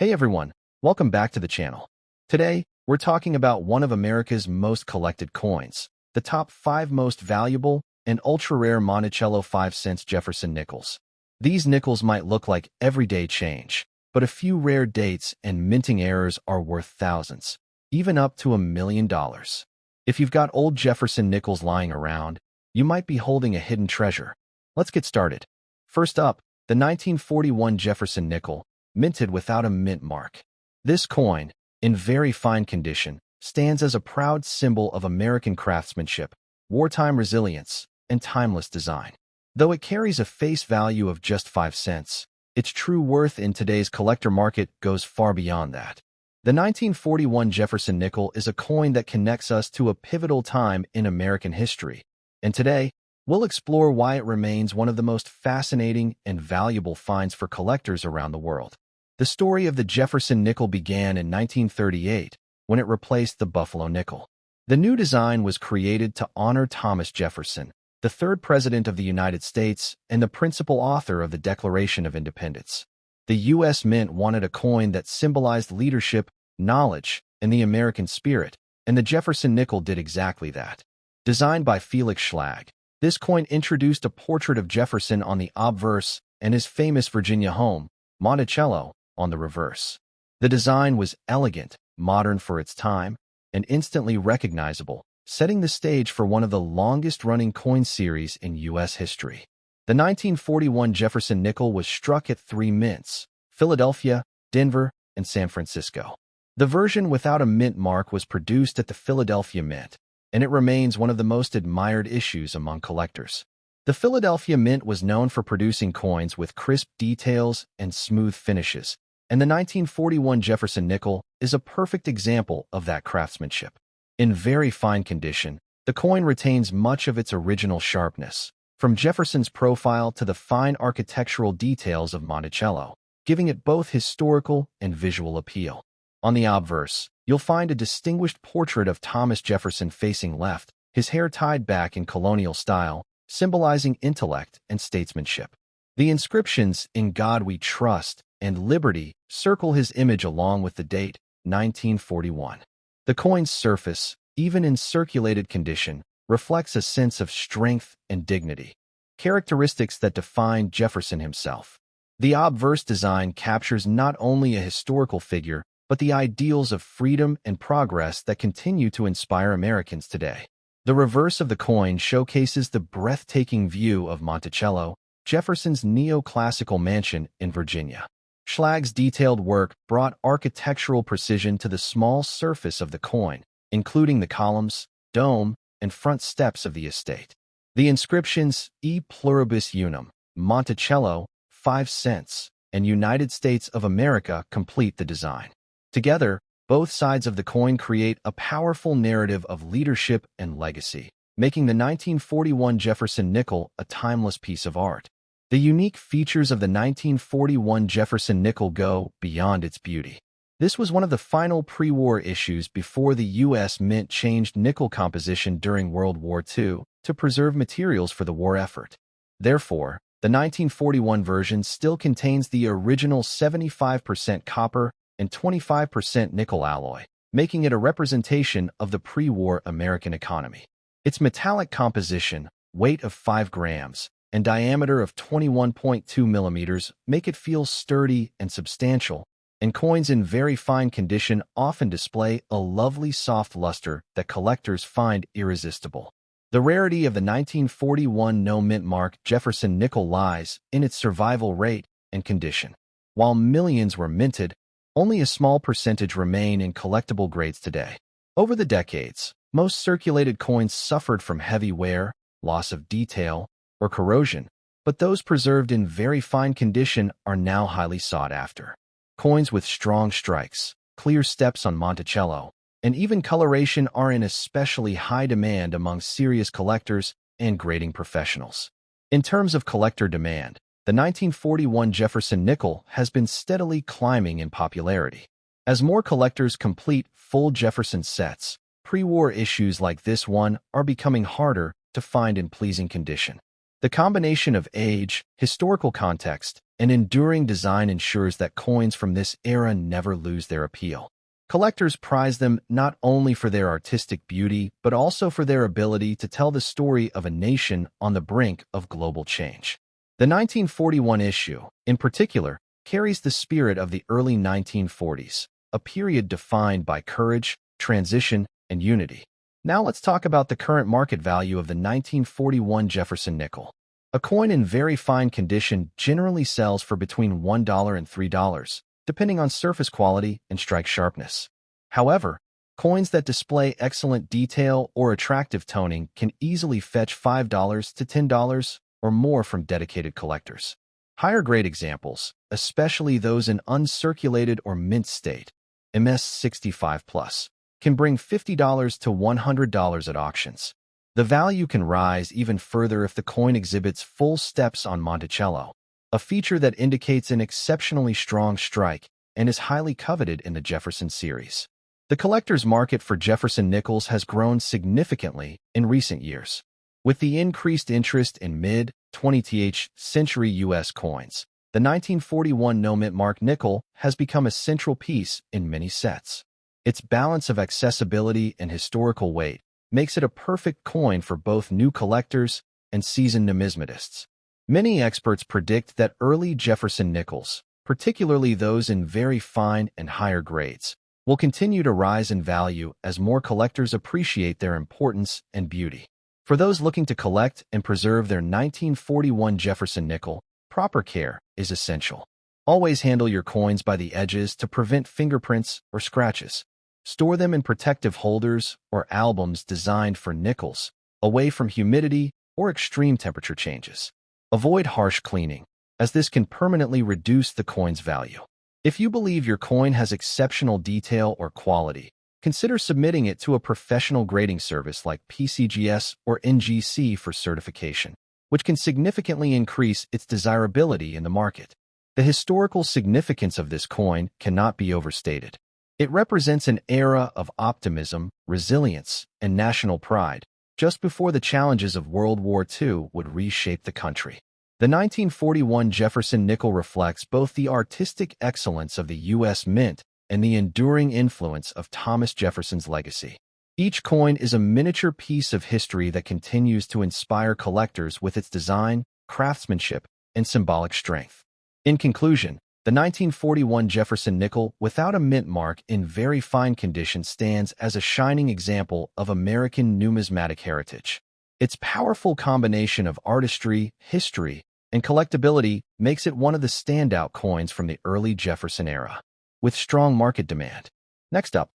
Hey everyone, welcome back to the channel. Today, we're talking about one of America's most collected coins, the top 5 most valuable and ultra-rare Monticello 5 cents Jefferson nickels. These nickels might look like everyday change, but a few rare dates and minting errors are worth thousands, even up to $1 million. If you've got old Jefferson nickels lying around, you might be holding a hidden treasure. Let's get started. First up, the 1941 Jefferson nickel, minted without a mint mark. This coin, in very fine condition, stands as a proud symbol of American craftsmanship, wartime resilience, and timeless design. Though it carries a face value of just 5 cents, its true worth in today's collector market goes far beyond that. The 1941 Jefferson nickel is a coin that connects us to a pivotal time in American history, and today, we'll explore why it remains one of the most fascinating and valuable finds for collectors around the world. The story of the Jefferson nickel began in 1938, when it replaced the Buffalo nickel. The new design was created to honor Thomas Jefferson, the third President of the United States and the principal author of the Declaration of Independence. The U.S. Mint wanted a coin that symbolized leadership, knowledge, and the American spirit, and the Jefferson nickel did exactly that. Designed by Felix Schlag, this coin introduced a portrait of Jefferson on the obverse and his famous Virginia home, Monticello, on the reverse. The design was elegant, modern for its time, and instantly recognizable, setting the stage for one of the longest-running coin series in U.S. history. The 1941 Jefferson nickel was struck at 3 mints: Philadelphia, Denver, and San Francisco. The version without a mint mark was produced at the Philadelphia Mint, and it remains one of the most admired issues among collectors. The Philadelphia Mint was known for producing coins with crisp details and smooth finishes, and the 1941 Jefferson nickel is a perfect example of that craftsmanship. In very fine condition, the coin retains much of its original sharpness, from Jefferson's profile to the fine architectural details of Monticello, giving it both historical and visual appeal. On the obverse, you'll find a distinguished portrait of Thomas Jefferson facing left, his hair tied back in colonial style, symbolizing intellect and statesmanship. The inscriptions "In God We Trust" and "Liberty" circle his image along with the date, 1941. The coin's surface, even in circulated condition, reflects a sense of strength and dignity, characteristics that define Jefferson himself. The obverse design captures not only a historical figure, but the ideals of freedom and progress that continue to inspire Americans today. The reverse of the coin showcases the breathtaking view of Monticello, Jefferson's neoclassical mansion in Virginia. Schlag's detailed work brought architectural precision to the small surface of the coin, including the columns, dome, and front steps of the estate. The inscriptions "E Pluribus Unum," Monticello, 5 cents, and United States of America complete the design. Together, both sides of the coin create a powerful narrative of leadership and legacy, making the 1941 Jefferson nickel a timeless piece of art. The unique features of the 1941 Jefferson nickel go beyond its beauty. This was one of the final pre-war issues before the U.S. Mint changed nickel composition during World War II to preserve materials for the war effort. Therefore, the 1941 version still contains the original 75% copper and 25% nickel alloy, making it a representation of the pre-war American economy. Its metallic composition, weight of 5 grams, and diameter of 21.2 millimeters make it feel sturdy and substantial, and coins in very fine condition often display a lovely soft luster that collectors find irresistible. The rarity of the 1941 no-mint mark Jefferson nickel lies in its survival rate and condition. While millions were minted, only a small percentage remain in collectible grades today. Over the decades, most circulated coins suffered from heavy wear, loss of detail, or corrosion, but those preserved in very fine condition are now highly sought after. Coins with strong strikes, clear steps on Monticello, and even coloration are in especially high demand among serious collectors and grading professionals. In terms of collector demand, the 1941 Jefferson nickel has been steadily climbing in popularity. As more collectors complete full Jefferson sets, pre-war issues like this one are becoming harder to find in pleasing condition. The combination of age, historical context, An enduring design ensures that coins from this era never lose their appeal. Collectors prize them not only for their artistic beauty, but also for their ability to tell the story of a nation on the brink of global change. The 1941 issue, in particular, carries the spirit of the early 1940s, a period defined by courage, transition, and unity. Now let's talk about the current market value of the 1941 Jefferson nickel. A coin in very fine condition generally sells for between $1 and $3, depending on surface quality and strike sharpness. However, coins that display excellent detail or attractive toning can easily fetch $5 to $10 or more from dedicated collectors. Higher-grade examples, especially those in uncirculated or mint state, MS65+, can bring $50 to $100 at auctions. The value can rise even further if the coin exhibits full steps on Monticello, a feature that indicates an exceptionally strong strike and is highly coveted in the Jefferson series. The collector's market for Jefferson nickels has grown significantly in recent years. With the increased interest in mid-20th century U.S. coins, the 1941 no-mint mark nickel has become a central piece in many sets. Its balance of accessibility and historical weight makes it a perfect coin for both new collectors and seasoned numismatists. Many experts predict that early Jefferson nickels, particularly those in very fine and higher grades, will continue to rise in value as more collectors appreciate their importance and beauty. For those looking to collect and preserve their 1941 Jefferson nickel, proper care is essential. Always handle your coins by the edges to prevent fingerprints or scratches. Store them in protective holders or albums designed for nickels, away from humidity or extreme temperature changes. Avoid harsh cleaning, as this can permanently reduce the coin's value. If you believe your coin has exceptional detail or quality, consider submitting it to a professional grading service like PCGS or NGC for certification, which can significantly increase its desirability in the market. The historical significance of this coin cannot be overstated. It represents an era of optimism, resilience, and national pride, just before the challenges of World War II would reshape the country. The 1941 Jefferson nickel reflects both the artistic excellence of the U.S. Mint and the enduring influence of Thomas Jefferson's legacy. Each coin is a miniature piece of history that continues to inspire collectors with its design, craftsmanship, and symbolic strength. In conclusion, the 1941 Jefferson nickel without a mint mark in very fine condition stands as a shining example of American numismatic heritage. Its powerful combination of artistry, history, and collectability makes it one of the standout coins from the early Jefferson era, with strong market demand. Next up,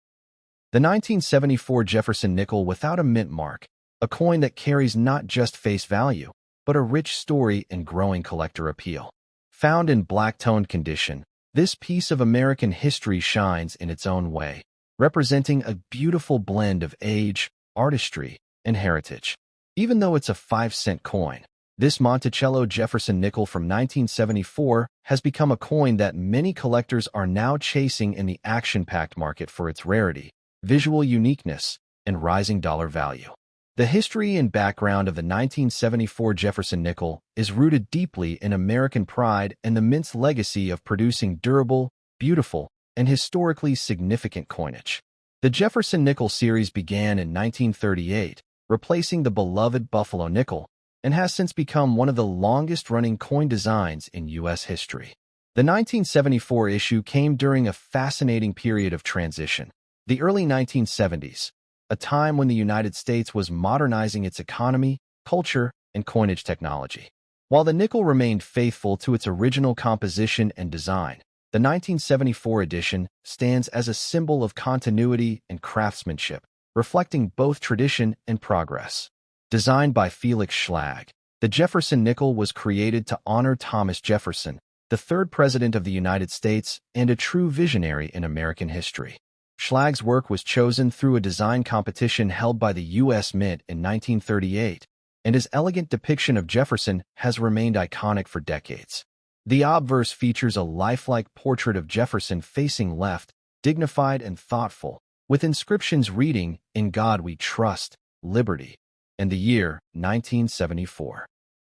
the 1974 Jefferson nickel without a mint mark, a coin that carries not just face value, but a rich story and growing collector appeal. Found in black-toned condition, this piece of American history shines in its own way, representing a beautiful blend of age, artistry, and heritage. Even though it's a 5-cent coin, this Monticello Jefferson nickel from 1974 has become a coin that many collectors are now chasing in the action-packed market for its rarity, visual uniqueness, and rising dollar value. The history and background of the 1974 Jefferson nickel is rooted deeply in American pride and the Mint's legacy of producing durable, beautiful, and historically significant coinage. The Jefferson nickel series began in 1938, replacing the beloved Buffalo nickel, and has since become one of the longest-running coin designs in U.S. history. The 1974 issue came during a fascinating period of transition, the early 1970s, a time when the United States was modernizing its economy, culture, and coinage technology. While the nickel remained faithful to its original composition and design, the 1974 edition stands as a symbol of continuity and craftsmanship, reflecting both tradition and progress. Designed by Felix Schlag, the Jefferson nickel was created to honor Thomas Jefferson, the third president of the United States and a true visionary in American history. Schlag's work was chosen through a design competition held by the U.S. Mint in 1938, and his elegant depiction of Jefferson has remained iconic for decades. The obverse features a lifelike portrait of Jefferson facing left, dignified and thoughtful, with inscriptions reading, "In God We Trust, Liberty," and the year 1974.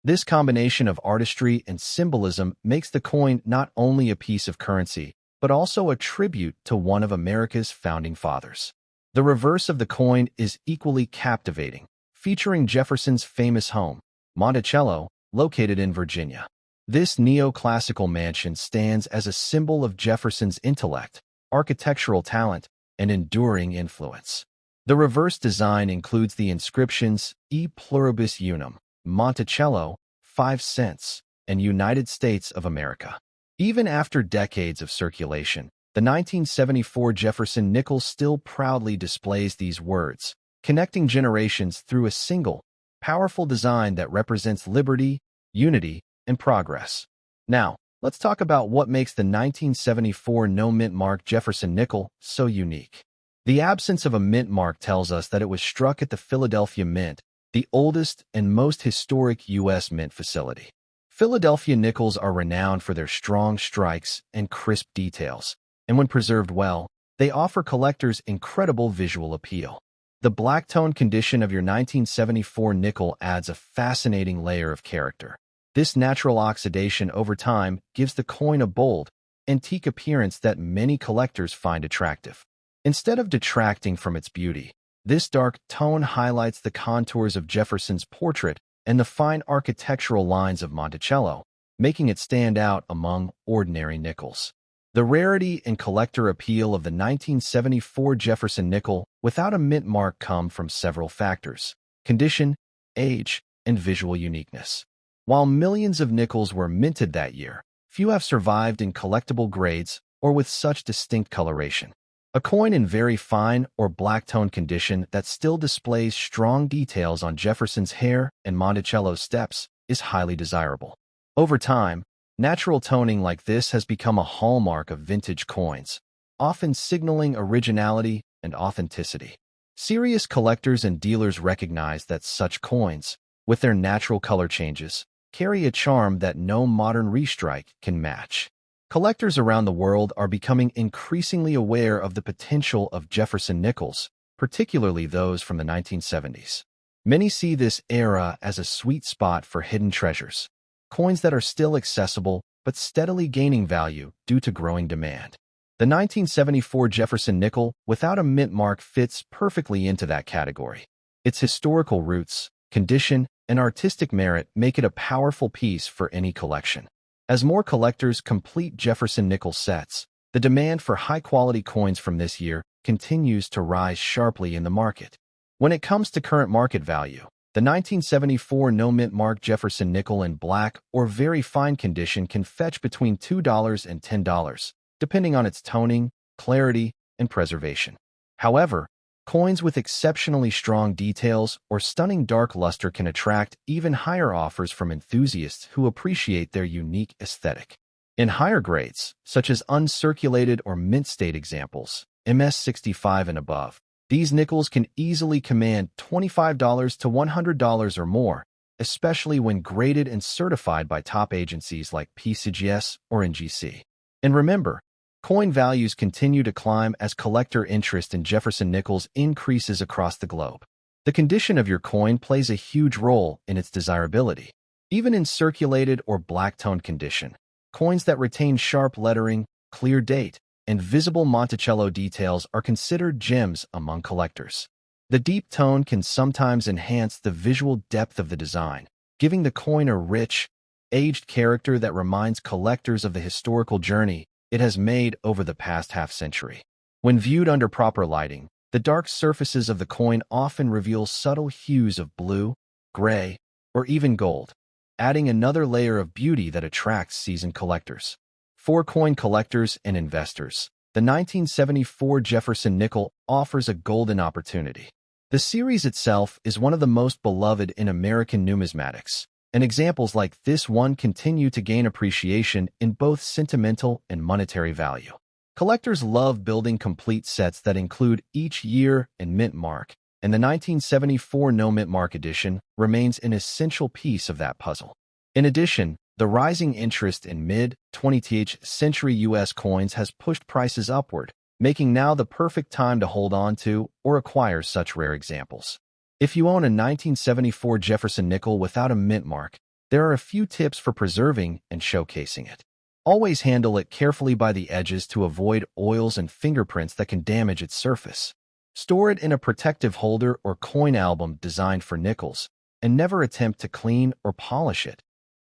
This combination of artistry and symbolism makes the coin not only a piece of currency, but also a tribute to one of America's founding fathers. The reverse of the coin is equally captivating, featuring Jefferson's famous home, Monticello, located in Virginia. This neoclassical mansion stands as a symbol of Jefferson's intellect, architectural talent, and enduring influence. The reverse design includes the inscriptions E Pluribus Unum, Monticello, 5 cents, and United States of America. Even after decades of circulation, the 1974 Jefferson Nickles still proudly displays these words, connecting generations through a single, powerful design that represents liberty, unity, and progress. Now, let's talk about what makes the 1974 no-mint mark Jefferson nickel so unique. The absence of a mint mark tells us that it was struck at the Philadelphia Mint, the oldest and most historic U.S. mint facility. Philadelphia nickels are renowned for their strong strikes and crisp details, and when preserved well, they offer collectors incredible visual appeal. The black-tone condition of your 1974 nickel adds a fascinating layer of character. This natural oxidation over time gives the coin a bold, antique appearance that many collectors find attractive. Instead of detracting from its beauty, this dark tone highlights the contours of Jefferson's portrait and the fine architectural lines of Monticello, making it stand out among ordinary nickels. The rarity and collector appeal of the 1974 Jefferson nickel without a mint mark come from several factors: condition, age, and visual uniqueness. While millions of nickels were minted that year, few have survived in collectible grades or with such distinct coloration. A coin in very fine or black-tone condition that still displays strong details on Jefferson's hair and Monticello's steps is highly desirable. Over time, natural toning like this has become a hallmark of vintage coins, often signaling originality and authenticity. Serious collectors and dealers recognize that such coins, with their natural color changes, carry a charm that no modern restrike can match. Collectors around the world are becoming increasingly aware of the potential of Jefferson nickels, particularly those from the 1970s. Many see this era as a sweet spot for hidden treasures, coins that are still accessible but steadily gaining value due to growing demand. The 1974 Jefferson nickel without a mint mark fits perfectly into that category. Its historical roots, condition, and artistic merit make it a powerful piece for any collection. As more collectors complete Jefferson nickel sets, the demand for high-quality coins from this year continues to rise sharply in the market. When it comes to current market value, the 1974 no-mint mark Jefferson nickel in black or very fine condition can fetch between $2 and $10, depending on its toning, clarity, and preservation. However, coins with exceptionally strong details or stunning dark luster can attract even higher offers from enthusiasts who appreciate their unique aesthetic. In higher grades, such as uncirculated or mint-state examples, MS65 and above, these nickels can easily command $25 to $100 or more, especially when graded and certified by top agencies like PCGS or NGC. And remember, coin values continue to climb as collector interest in Jefferson nickels increases across the globe. The condition of your coin plays a huge role in its desirability. Even in circulated or black-toned condition, coins that retain sharp lettering, clear date, and visible Monticello details are considered gems among collectors. The deep tone can sometimes enhance the visual depth of the design, giving the coin a rich, aged character that reminds collectors of the historical journey it has made over the past half-century. When viewed under proper lighting, the dark surfaces of the coin often reveal subtle hues of blue, gray, or even gold, adding another layer of beauty that attracts seasoned collectors. For coin collectors and investors, the 1974 Jefferson nickel offers a golden opportunity. The series itself is one of the most beloved in American numismatics, and examples like this one continue to gain appreciation in both sentimental and monetary value. Collectors love building complete sets that include each year and mint mark, and the 1974 no mint mark edition remains an essential piece of that puzzle. In addition, the rising interest in mid-20th century U.S. coins has pushed prices upward, making now the perfect time to hold on to or acquire such rare examples. If you own a 1974 Jefferson nickel without a mint mark, There are a few tips for preserving and showcasing it. Always handle it carefully by the edges to avoid oils and fingerprints that can damage its surface. Store it in a protective holder or coin album designed for nickels, and never attempt to clean or polish it.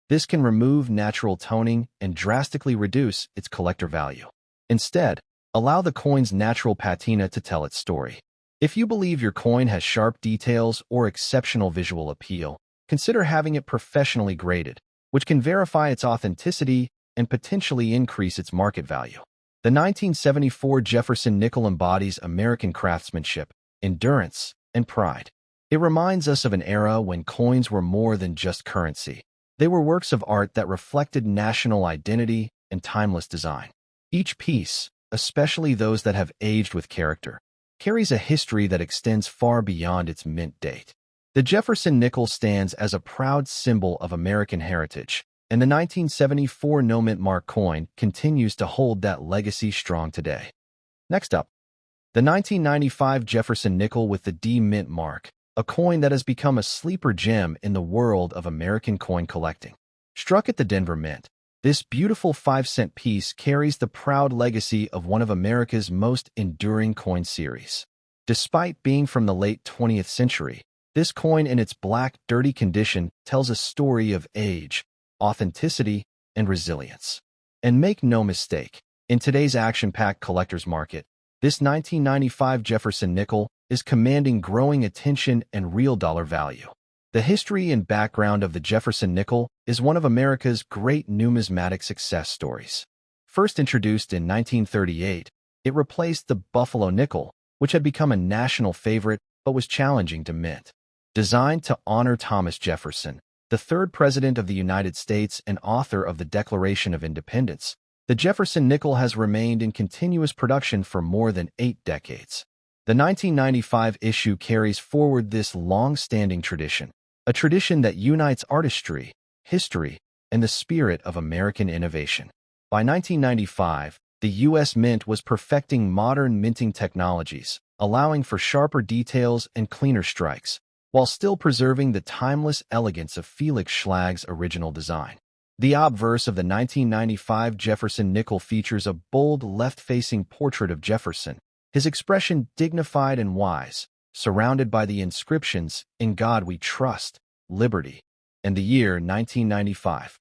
This can remove natural toning and drastically reduce its collector value. Instead, allow the coin's natural patina to tell its story. If you believe your coin has sharp details or exceptional visual appeal, consider having it professionally graded, which can verify its authenticity and potentially increase its market value. The 1974 Jefferson nickel embodies American craftsmanship, endurance, and pride. It reminds us of an era when coins were more than just currency. They were works of art that reflected national identity and timeless design. Each piece, especially those that have aged with character, carries a history that extends far beyond its mint date. The Jefferson nickel stands as a proud symbol of American heritage, and the 1974 no-mint mark coin continues to hold that legacy strong today. Next up, the 1995 Jefferson nickel with the D mint mark, a coin that has become a sleeper gem in the world of American coin collecting. Struck at the Denver Mint, this beautiful 5-cent piece carries the proud legacy of one of America's most enduring coin series. Despite being from the late 20th century, this coin in its black, dirty condition tells a story of age, authenticity, and resilience. And make no mistake, in today's action-packed collector's market, this 1995 Jefferson nickel is commanding growing attention and real dollar value. The history and background of the Jefferson nickel is one of America's great numismatic success stories. First introduced in 1938, it replaced the Buffalo nickel, which had become a national favorite but was challenging to mint. Designed to honor Thomas Jefferson, the third president of the United States and author of the Declaration of Independence, the Jefferson nickel has remained in continuous production for more than 8 decades. The 1995 issue carries forward this long-standing tradition, a tradition that unites artistry, history, and the spirit of American innovation. By 1995, the U.S. Mint was perfecting modern minting technologies, allowing for sharper details and cleaner strikes, while still preserving the timeless elegance of Felix Schlag's original design. The obverse of the 1995 Jefferson nickel features a bold left-facing portrait of Jefferson, his expression dignified and wise, surrounded by the inscriptions, "In God We Trust," "Liberty," and the year 1995.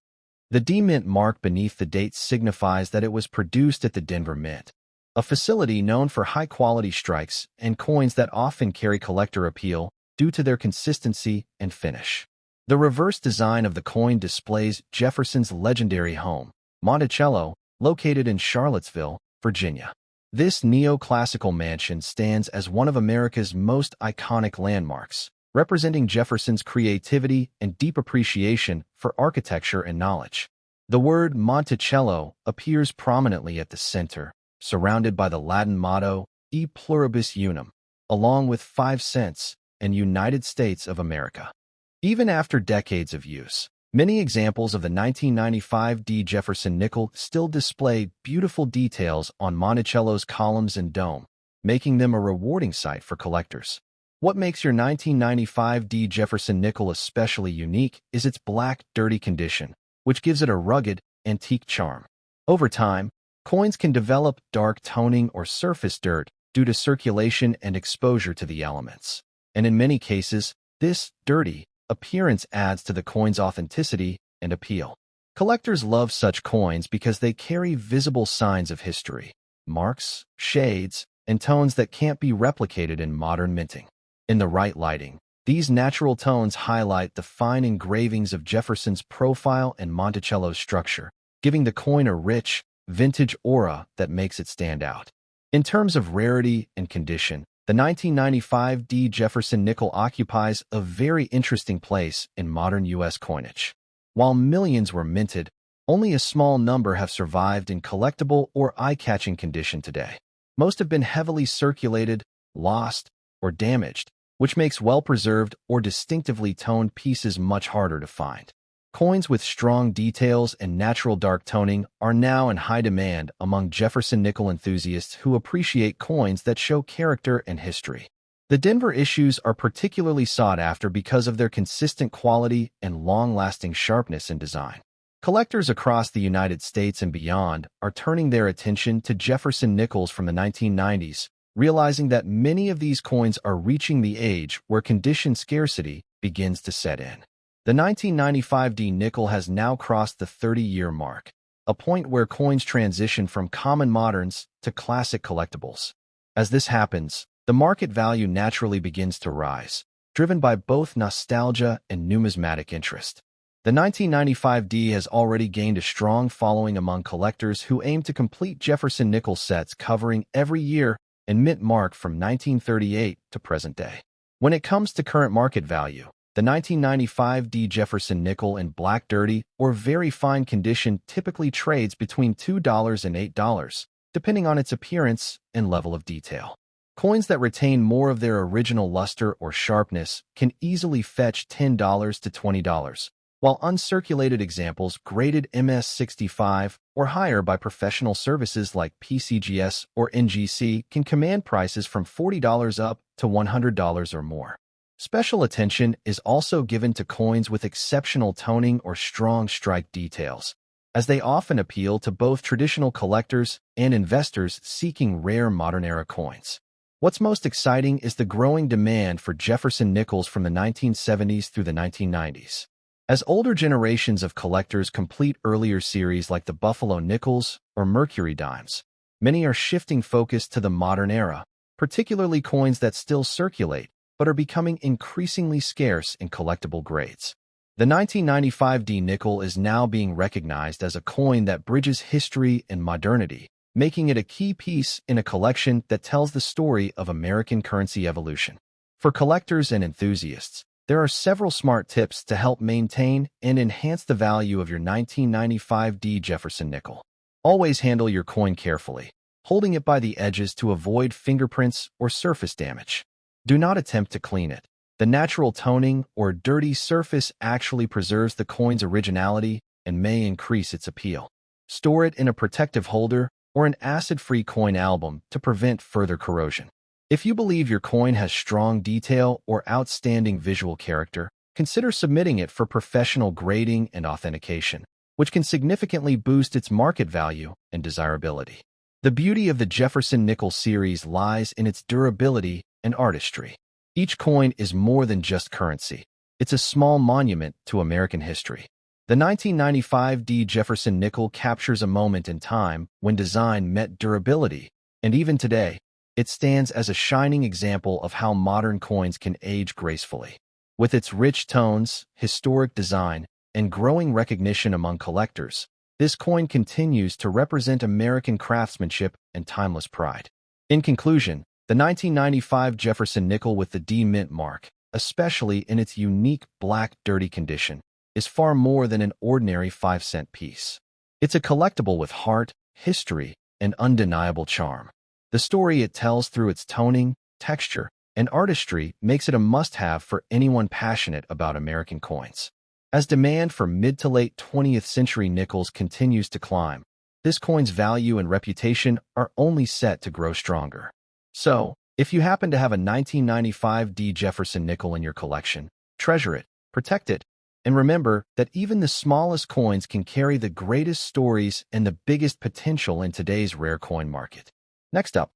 The D Mint mark beneath the date signifies that it was produced at the Denver Mint, a facility known for high-quality strikes and coins that often carry collector appeal due to their consistency and finish. The reverse design of the coin displays Jefferson's legendary home, Monticello, located in Charlottesville, Virginia. This neoclassical mansion stands as one of America's most iconic landmarks, representing Jefferson's creativity and deep appreciation for architecture and knowledge. The word Monticello appears prominently at the center, surrounded by the Latin motto, E pluribus unum, along with 5 cents and United States of America. Even after decades of use, many examples of the 1995 D Jefferson nickel still display beautiful details on Monticello's columns and dome, making them a rewarding sight for collectors. What makes your 1995 D Jefferson nickel especially unique is its black, dirty condition, which gives it a rugged, antique charm. Over time, coins can develop dark toning or surface dirt due to circulation and exposure to the elements. And in many cases, this dirty appearance adds to the coin's authenticity and appeal. Collectors love such coins because they carry visible signs of history, marks, shades, and tones that can't be replicated in modern minting. In the right lighting, these natural tones highlight the fine engravings of Jefferson's profile and Monticello's structure, giving the coin a rich, vintage aura that makes it stand out. In terms of rarity and condition, the 1995 D Jefferson nickel occupies a very interesting place in modern U.S. coinage. While millions were minted, only a small number have survived in collectible or eye-catching condition today. Most have been heavily circulated, lost, or damaged, which makes well-preserved or distinctively toned pieces much harder to find. Coins with strong details and natural dark toning are now in high demand among Jefferson nickel enthusiasts who appreciate coins that show character and history. The Denver issues are particularly sought after because of their consistent quality and long-lasting sharpness in design. Collectors across the United States and beyond are turning their attention to Jefferson Nickles from the 1990s, realizing that many of these coins are reaching the age where condition scarcity begins to set in. The 1995 D nickel has now crossed the 30-year mark, a point where coins transition from common moderns to classic collectibles. As this happens, the market value naturally begins to rise, driven by both nostalgia and numismatic interest. The 1995 D has already gained a strong following among collectors who aim to complete Jefferson nickel sets covering every year and mint mark from 1938 to present day. When it comes to current market value, the 1995 D Jefferson nickel in black dirty or very fine condition typically trades between $2 and $8, depending on its appearance and level of detail. Coins that retain more of their original luster or sharpness can easily fetch $10 to $20, while uncirculated examples graded MS65 or higher by professional services like PCGS or NGC can command prices from $40 up to $100 or more. Special attention is also given to coins with exceptional toning or strong strike details, as they often appeal to both traditional collectors and investors seeking rare modern-era coins. What's most exciting is the growing demand for Jefferson Nickles from the 1970s through the 1990s. As older generations of collectors complete earlier series like the Buffalo Nickles or Mercury Dimes, many are shifting focus to the modern era, particularly coins that still circulate but are becoming increasingly scarce in collectible grades. The 1995 D nickel is now being recognized as a coin that bridges history and modernity, making it a key piece in a collection that tells the story of American currency evolution. For collectors and enthusiasts, there are several smart tips to help maintain and enhance the value of your 1995 D Jefferson nickel. Always handle your coin carefully, holding it by the edges to avoid fingerprints or surface damage. Do not attempt to clean it. The natural toning or dirty surface actually preserves the coin's originality and may increase its appeal. Store it in a protective holder or an acid-free coin album to prevent further corrosion. If you believe your coin has strong detail or outstanding visual character, consider submitting it for professional grading and authentication, which can significantly boost its market value and desirability. The beauty of the Jefferson Nickel series lies in its durability and artistry. Each coin is more than just currency. It's a small monument to American history. The 1995 D Jefferson Nickel captures a moment in time when design met durability, and even today, it stands as a shining example of how modern coins can age gracefully. With its rich tones, historic design, and growing recognition among collectors, this coin continues to represent American craftsmanship and timeless pride. In conclusion, the 1995 Jefferson Nickel with the D mint mark, especially in its unique black dirty condition, is far more than an ordinary 5-cent piece. It's a collectible with heart, history, and undeniable charm. The story it tells through its toning, texture, and artistry makes it a must-have for anyone passionate about American coins. As demand for mid to late 20th century nickels continues to climb, this coin's value and reputation are only set to grow stronger. So, if you happen to have a 1995 D Jefferson nickel in your collection, treasure it, protect it, and remember that even the smallest coins can carry the greatest stories and the biggest potential in today's rare coin market. Next up,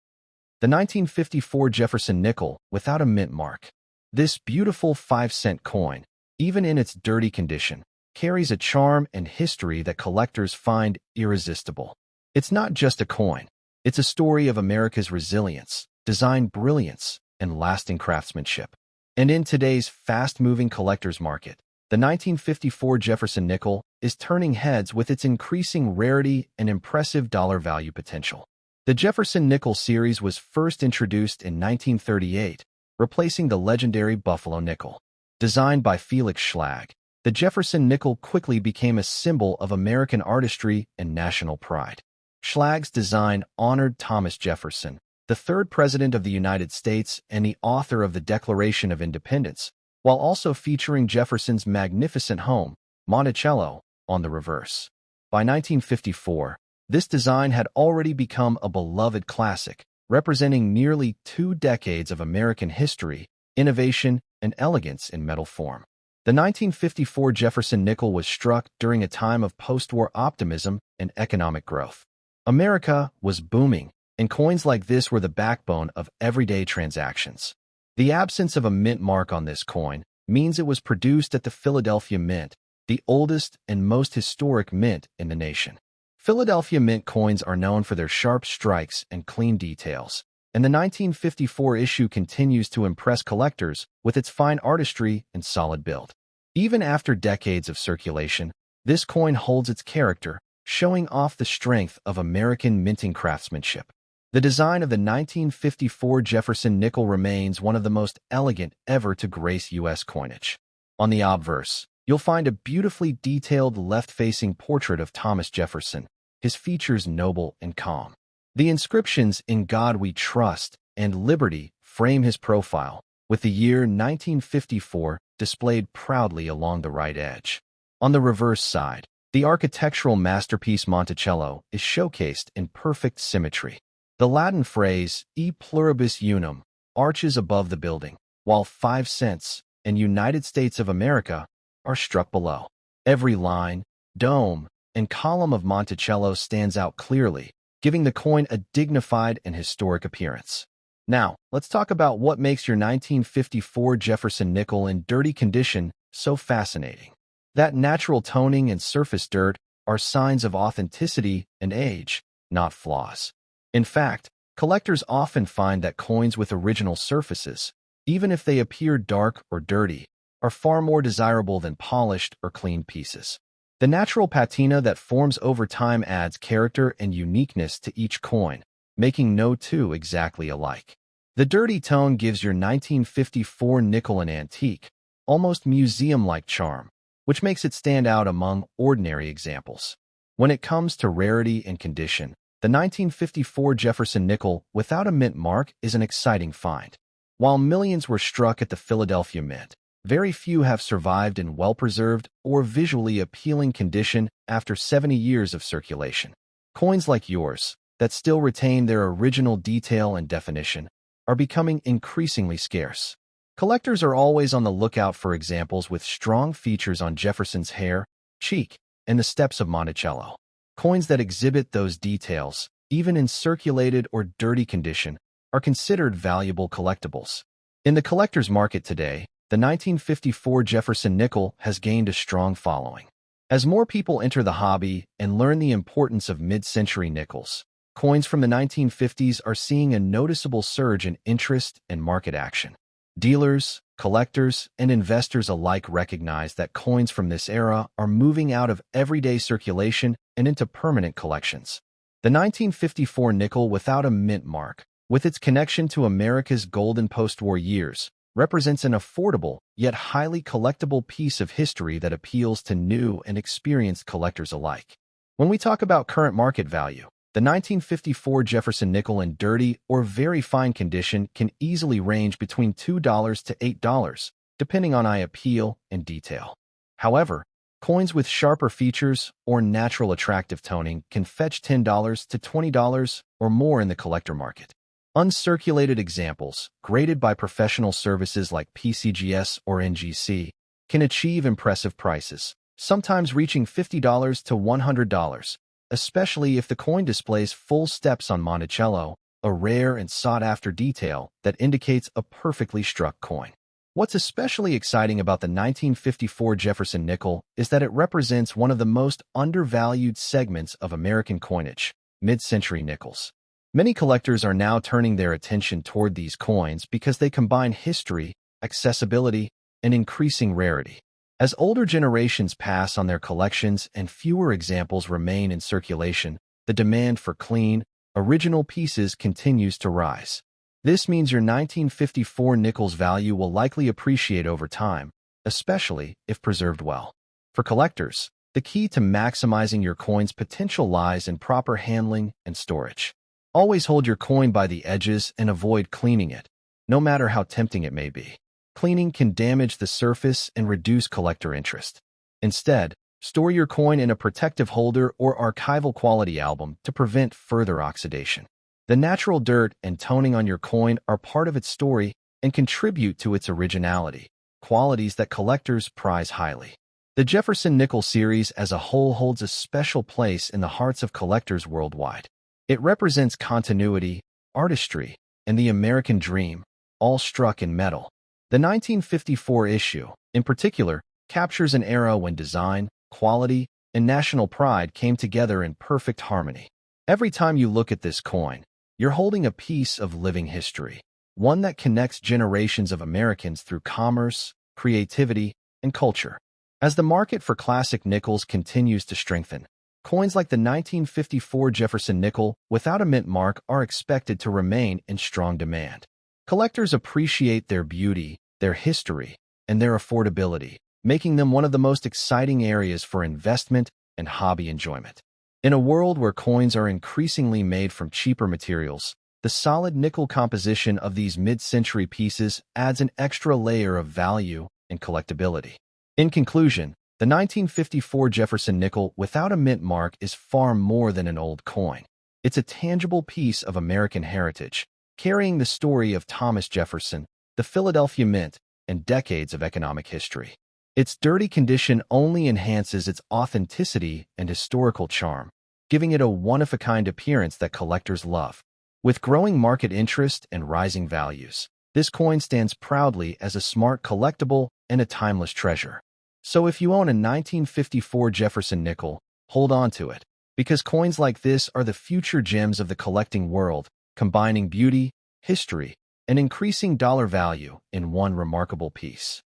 the 1954 Jefferson nickel without a mint mark. This beautiful 5-cent coin, even in its dirty condition, carries a charm and history that collectors find irresistible. It's not just a coin. It's a story of America's resilience, design brilliance, and lasting craftsmanship. And in today's fast-moving collector's market, the 1954 Jefferson nickel is turning heads with its increasing rarity and impressive dollar value potential. The Jefferson Nickel series was first introduced in 1938, replacing the legendary Buffalo Nickel. Designed by Felix Schlag, the Jefferson Nickel quickly became a symbol of American artistry and national pride. Schlag's design honored Thomas Jefferson, the third president of the United States and the author of the Declaration of Independence, while also featuring Jefferson's magnificent home, Monticello, on the reverse. By 1954, this design had already become a beloved classic, representing nearly 2 decades of American history, innovation, and elegance in metal form. The 1954 Jefferson nickel was struck during a time of post-war optimism and economic growth. America was booming, and coins like this were the backbone of everyday transactions. The absence of a mint mark on this coin means it was produced at the Philadelphia Mint, the oldest and most historic mint in the nation. Philadelphia Mint coins are known for their sharp strikes and clean details, and the 1954 issue continues to impress collectors with its fine artistry and solid build. Even after decades of circulation, this coin holds its character, showing off the strength of American minting craftsmanship. The design of the 1954 Jefferson nickel remains one of the most elegant ever to grace U.S. coinage. On the obverse, you'll find a beautifully detailed left-facing portrait of Thomas Jefferson, his features noble and calm. The inscriptions "In God We Trust" and "Liberty" frame his profile, with the year 1954 displayed proudly along the right edge. On the reverse side, the architectural masterpiece Monticello is showcased in perfect symmetry. The Latin phrase "E pluribus unum" arches above the building, while 5 cents and United States of America are struck below. Every line, dome, and column of Monticello stands out clearly, giving the coin a dignified and historic appearance. Now, let's talk about what makes your 1954 Jefferson nickel in dirty condition so fascinating. That natural toning and surface dirt are signs of authenticity and age, not flaws. In fact, collectors often find that coins with original surfaces, even if they appear dark or dirty, are far more desirable than polished or clean pieces. The natural patina that forms over time adds character and uniqueness to each coin, making no two exactly alike. The dirty tone gives your 1954 nickel an antique, almost museum-like charm, which makes it stand out among ordinary examples. When it comes to rarity and condition, the 1954 Jefferson nickel without a mint mark is an exciting find. While millions were struck at the Philadelphia Mint, very few have survived in well-preserved or visually appealing condition after 70 years of circulation. Coins like yours, that still retain their original detail and definition, are becoming increasingly scarce. Collectors are always on the lookout for examples with strong features on Jefferson's hair, cheek, and the steps of Monticello. Coins that exhibit those details, even in circulated or dirty condition, are considered valuable collectibles. In the collector's market today, the 1954 Jefferson nickel has gained a strong following. As more people enter the hobby and learn the importance of mid-century nickels, coins from the 1950s are seeing a noticeable surge in interest and market action. Dealers, collectors, and investors alike recognize that coins from this era are moving out of everyday circulation and into permanent collections. The 1954 nickel without a mint mark, with its connection to America's golden post-war years, represents an affordable yet highly collectible piece of history that appeals to new and experienced collectors alike. When we talk about current market value, the 1954 Jefferson nickel in dirty or very fine condition can easily range between $2 to $8, depending on eye appeal and detail. However, coins with sharper features or natural attractive toning can fetch $10 to $20 or more in the collector market. Uncirculated examples, graded by professional services like PCGS or NGC, can achieve impressive prices, sometimes reaching $50 to $100, especially if the coin displays full steps on Monticello, a rare and sought-after detail that indicates a perfectly struck coin. What's especially exciting about the 1954 Jefferson nickel is that it represents one of the most undervalued segments of American coinage, mid-century nickels. Many collectors are now turning their attention toward these coins because they combine history, accessibility, and increasing rarity. As older generations pass on their collections and fewer examples remain in circulation, the demand for clean, original pieces continues to rise. This means your 1954 nickel's value will likely appreciate over time, especially if preserved well. For collectors, the key to maximizing your coin's potential lies in proper handling and storage. Always hold your coin by the edges and avoid cleaning it, no matter how tempting it may be. Cleaning can damage the surface and reduce collector interest. Instead, store your coin in a protective holder or archival quality album to prevent further oxidation. The natural dirt and toning on your coin are part of its story and contribute to its originality, qualities that collectors prize highly. The Jefferson Nickel series as a whole holds a special place in the hearts of collectors worldwide. It represents continuity, artistry, and the American dream, all struck in metal. The 1954 issue, in particular, captures an era when design, quality, and national pride came together in perfect harmony. Every time you look at this coin, you're holding a piece of living history, one that connects generations of Americans through commerce, creativity, and culture. As the market for classic nickels continues to strengthen, coins like the 1954 Jefferson nickel without a mint mark are expected to remain in strong demand. Collectors appreciate their beauty, their history, and their affordability, making them one of the most exciting areas for investment and hobby enjoyment. In a world where coins are increasingly made from cheaper materials, the solid nickel composition of these mid-century pieces adds an extra layer of value and collectability. In conclusion, the 1954 Jefferson nickel without a mint mark is far more than an old coin. It's a tangible piece of American heritage, carrying the story of Thomas Jefferson, the Philadelphia Mint, and decades of economic history. Its dirty condition only enhances its authenticity and historical charm, giving it a one-of-a-kind appearance that collectors love. With growing market interest and rising values, this coin stands proudly as a smart collectible and a timeless treasure. So if you own a 1954 Jefferson nickel, hold on to it, because coins like this are the future gems of the collecting world, combining beauty, history, and increasing dollar value in one remarkable piece.